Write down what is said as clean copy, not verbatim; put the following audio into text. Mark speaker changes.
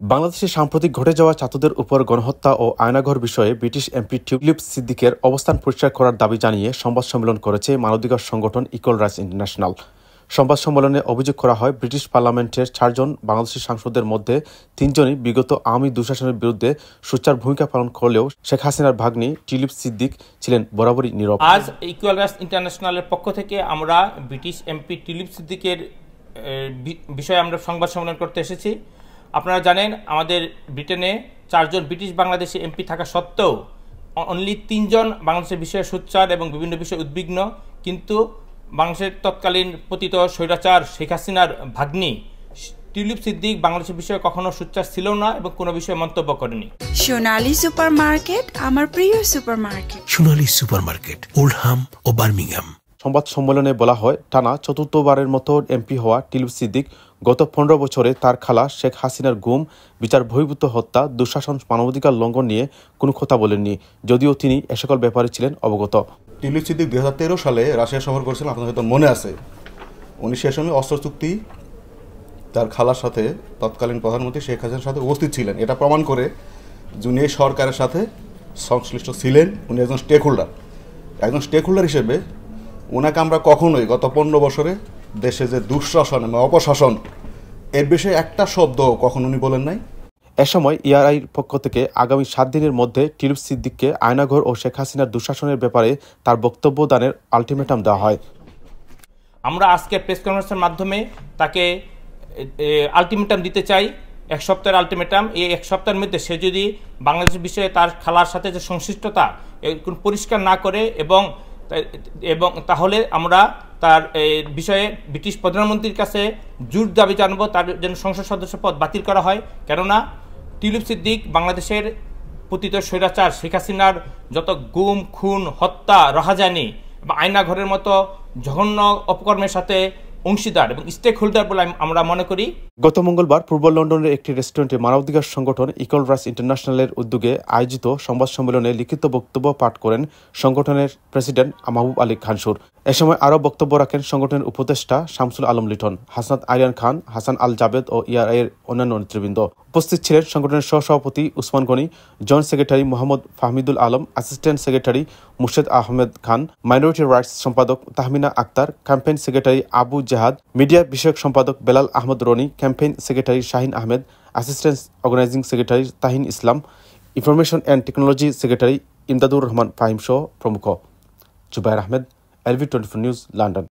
Speaker 1: বাংলাদেশে সাম্প্রতিক ঘটে যাওয়া ছাত্রদের উপর গণহত্যা ও আয়নাঘর বিষয়ে ব্রিটিশ এমপি টিউলিপ সিদ্দিকের অবস্থান পরিষ্কার করার দাবি জানিয়ে সংবাদ সম্মেলন করেছে মানবাধিকার সংগঠন ইকুয়াল রাইটস ইন্টারন্যাশনাল। সংবাদ সম্মেলনে অভিযোগ করা হয়, ব্রিটিশ পার্লামেন্টের 4 জন বাংলাদেশি সাংসদের মধ্যে 3 জনই বিগত আওয়ামী দুঃশাসনের বিরুদ্ধে সোচ্চার ভূমিকা পালন করলেও শেখ হাসিনার ভাগ্নি টিউলিপ সিদ্দিক ছিলেন বরাবরই নীরব।
Speaker 2: আজ ইকুয়াল রাইটস ইন্টারন্যাশনালের পক্ষ থেকে আমরা ব্রিটিশ এমপি টিউলিপ সিদ্দিকের বিষয়ে আমরা সংবাদ সম্মেলন করতে এসেছি। আপনারা জানেন, আমাদের ব্রিটেনে 4 জন ব্রিটিশ বাংলাদেশি এমপি থাকা সত্ত্বেও অনলি 3 জন বাংলাদেশের বিষয়ে সোচ্চার এবং বিভিন্ন বিষয়ে উদ্বিগ্ন। কিন্তু বাংলাদেশের তৎকালীন পতিত স্বৈরাচার শেখ হাসিনার ভাগ্নি টিউলিপ সিদ্দিক বাংলাদেশের বিষয়ে কখনো সোচ্চার ছিল না এবং কোনো বিষয়ে মন্তব্য করেনি।
Speaker 3: সোনালী সুপারমার্কেট, আমার প্রিয় সুপারমার্কেট।
Speaker 4: সোনালী সুপারমার্কেট, ওল্ডহাম ও বার্মিংহাম।
Speaker 1: সংবাদ সম্মেলনে বলা হয়, টানা চতুর্থবারের মতো এমপি হওয়া টিউলিপ সিদ্দিক গত 15 বছরে তার খালা শেখ হাসিনার গুম, বিচার বহির্ভূত হত্যা, দুঃশাসন, মানবাধিকার লঙ্ঘন নিয়ে কোনো কথা বলেননি, যদিও তিনি এ সকল ব্যাপারে ছিলেন অবগত।
Speaker 5: টিউলিপ সিদ্দিক 2013 সালে রাশিয়া সফর করেছিলেন, আপনার হয়তো মনে আছে। উনি সে সময় অস্ত্র চুক্তি তার খালার সাথে তৎকালীন প্রধানমন্ত্রী শেখ হাসিনার সাথে উপস্থিত ছিলেন। এটা প্রমাণ করে যিনি এই সরকারের সাথে সংশ্লিষ্ট ছিলেন, উনি একজন স্টেক হোল্ডার হিসেবে ওনাকে আমরা কখনোই গত 15 বছরে দেশে যে দুঃশাসন এবং অপশাসন এর বিষয়ে একটা শব্দ কখন উনি বলেন নাই।
Speaker 1: এ সময় ইআরআইর পক্ষ থেকে আগামী 7 দিনের মধ্যে টিউলিপ সিদ্দিককে আয়নাঘর ও শেখ হাসিনার দুঃশাসনের ব্যাপারে তার বক্তব্য দানের আলটিমেটাম দেওয়া হয়।
Speaker 2: আমরা আজকে প্রেস কনফারেন্সের মাধ্যমে তাকে আলটিমেটাম দিতে চাই, 1 সপ্তাহের আলটিমেটাম। এই 1 সপ্তাহের মধ্যে সে যদি বাংলাদেশের বিষয়ে তার খালার সাথে যে সংশ্লিষ্টতা পরিষ্কার না করে এবং তাহলে আমরা তার বিষয়ে ব্রিটিশ প্রধানমন্ত্রীর কাছে জোর দাবি জানাবো তার যেন সংসদ সদস্য পদ বাতিল করা হয়। কেননা টিউলিপ সিদ্দিক বাংলাদেশের পতিত স্বৈরাচার শেখ হাসিনার যত গুম, খুন, হত্যা, রাহাজানি এবং আয়নাঘরের মতো জঘন্য অপকর্মের সাথে অংশীদার এবং স্টেক হোল্ডার বলে আমরা মনে করি।
Speaker 1: গত মঙ্গলবার পূর্ব লন্ডনের একটি রেস্টুরেন্টে মানবাধিকার সংগঠন ইকুয়াল রাইটস ইন্টারন্যাশনালের উদ্যোগে আয়োজিত সংবাদ সম্মেলনে লিখিত বক্তব্য পাঠ করেন সংগঠনের প্রেসিডেন্ট মাহবুব আলী খানসুর। এ সময় আরও বক্তব্য রাখেন সংগঠনের উপদেষ্টা শামসুল আলম লিটন, হাসনাত আরিয়ান খান, হাসান আল জাবেদ ও ইআরআইয়ের অন্যান্য নেতৃবৃন্দ। উপস্থিত ছিলেন সংগঠনের সহসভাপতি Osman Gani, joint secretary Mohammad Fahmidul Alam, assistant secretary Murshed Ahmed Khan, minority rights সম্পাদক Tahmina Akter, campaign secretary Abu Jehad, media বিষয়ক সম্পাদক Belal Ahmad Roni, campaign secretary Shahin Ahmed, assistant organising secretary Tahin Islam, information and technology secretary Imdadur Rahman Fahim সহ প্রমুখ। Zubair Ahmed, LV24 news, London.